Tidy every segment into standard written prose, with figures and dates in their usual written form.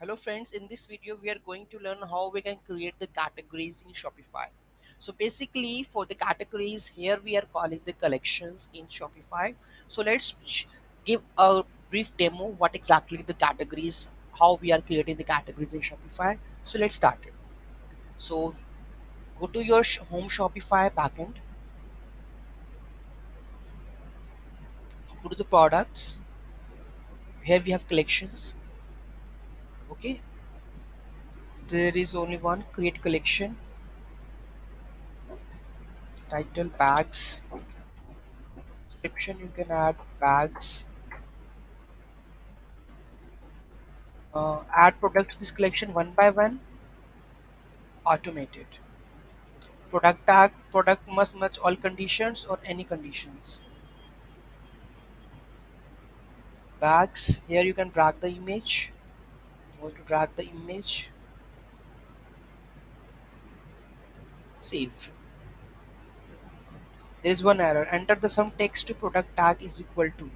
Hello friends, in this video we are going to learn how we can create the categories in Shopify. So basically for the categories here we are calling the collections in Shopify. So give a brief demo what exactly the categories, how we are creating the categories in Shopify. So let's start it. So go to your home Shopify backend, go to the products. Here we have collections. Okay, there is only one create collection, title bags, description you can add bags. Add product to this collection one by one, automated. Product tag, product must match all conditions or any conditions. Bags, here you can drag the image. I'm going to drag the image, save. There is one error. Enter the sum text to product tag is equal to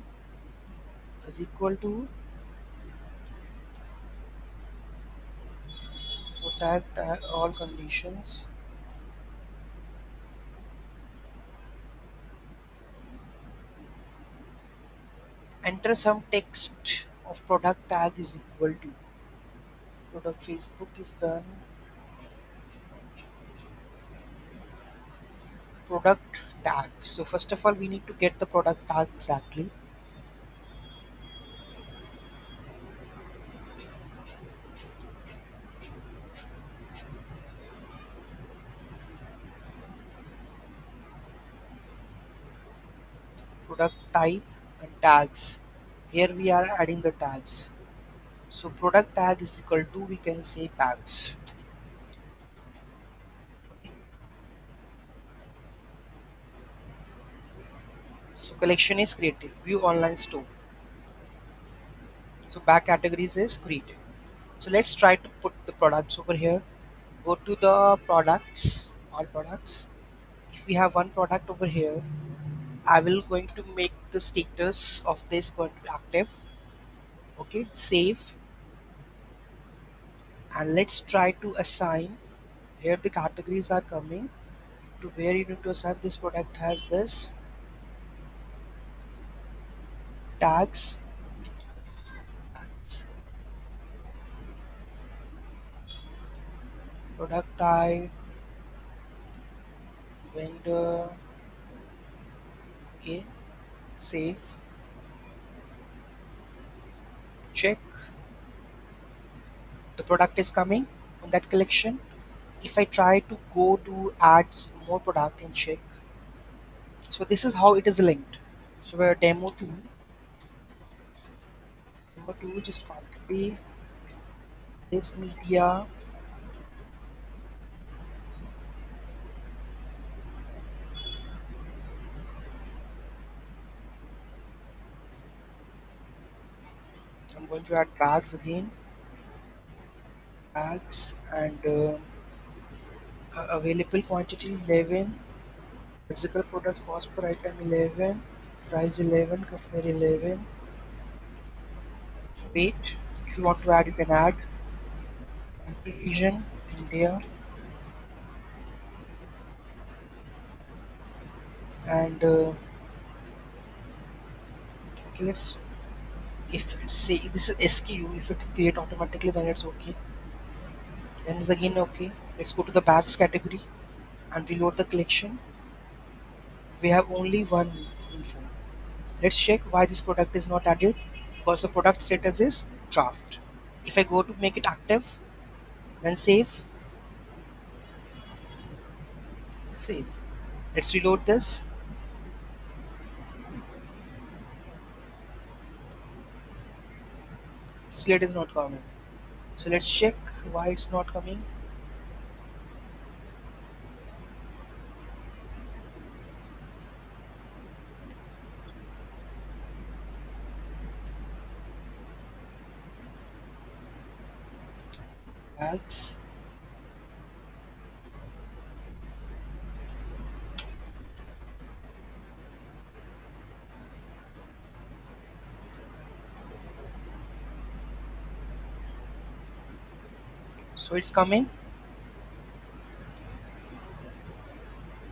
product tag all conditions. Enter some text of product tag is equal to product Facebook is done. Product tag. So first of all we need to get the product tag exactly. Product type and tags. Here we are adding the tags. So product tag is equal to, we can say, tags. So collection is created, view online store. So back categories is created. So let's try to put the products over here. Go to the products, all products. If we have one product over here, I will going to make the status of this going to be active. Okay, save, and let's try to assign. Here the categories are coming to where you need to assign. This product has this tags, product type, vendor. Okay, save, check. The product is coming in that collection. If I try to go to add more product and check, so this is how it is linked. So where demo 2 just copy this media. I'm going to add bags again, bags, and available quantity 11, physical products cost per item 11, price 11, compare 11, weight. If you want to add, you can add. Country region India, and okay, let's, if it's say this is SKU, if it create automatically then it's okay, then it's again okay. Let's go to the bags category and reload the collection. We have only one info. Let's check why this product is not added, because the product status is draft. If I go to make it active, then save. Let's reload this. Slate is not coming. So let's check why it's not coming. Bags. So it's coming.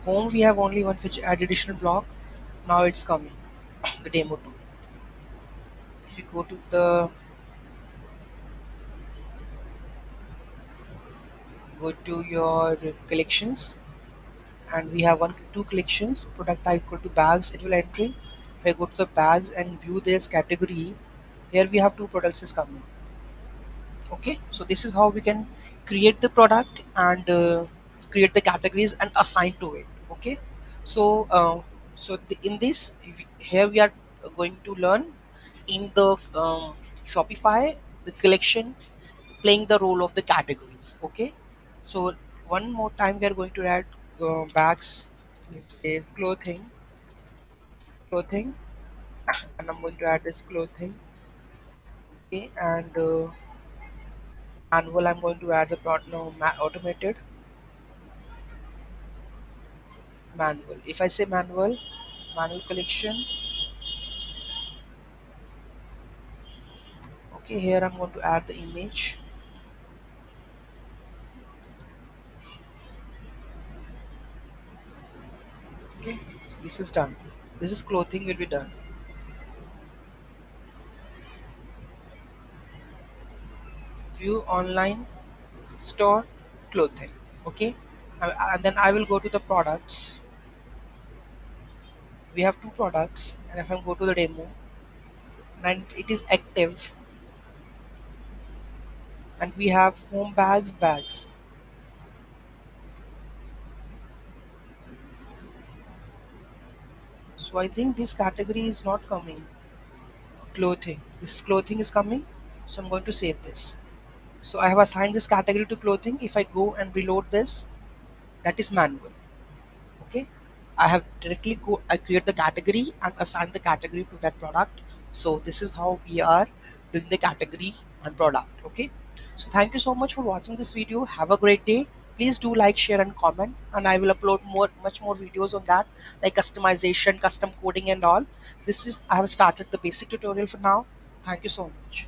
Home we have only one which add additional block. Now it's coming. The demo 2. If you go to your collections, and we have one two collections product type equal to bags, it will entry. If I go to the bags and view this category, here we have two products is coming. Okay, so this is how we can create the product and create the categories and assign to it. Okay, so in this, here we are going to learn in the Shopify, the collection playing the role of the categories. Okay, so one more time we are going to add bags, let's say clothing, and I'm going to add this clothing. Okay, and manual, I'm going to add the no, automated manual. If I say manual collection, okay, here I'm going to add the image. Okay, so this is done. This is clothing will be done. View online store clothing. Okay, and then I will go to the products. We have two products, and if I go to the demo, and it is active, and we have home bags. So I think this category is not coming. Clothing. This clothing is coming. So I'm going to save this. So I have assigned this category to clothing. If I go and reload this, that is manual. Okay. I have directly I create the category and assign the category to that product. So this is how we are doing the category and product. Okay. So thank you so much for watching this video. Have a great day. Please do like, share, and comment, and I will upload much more videos on that, like customization, custom coding, and all. This is I have started the basic tutorial for now. Thank you so much.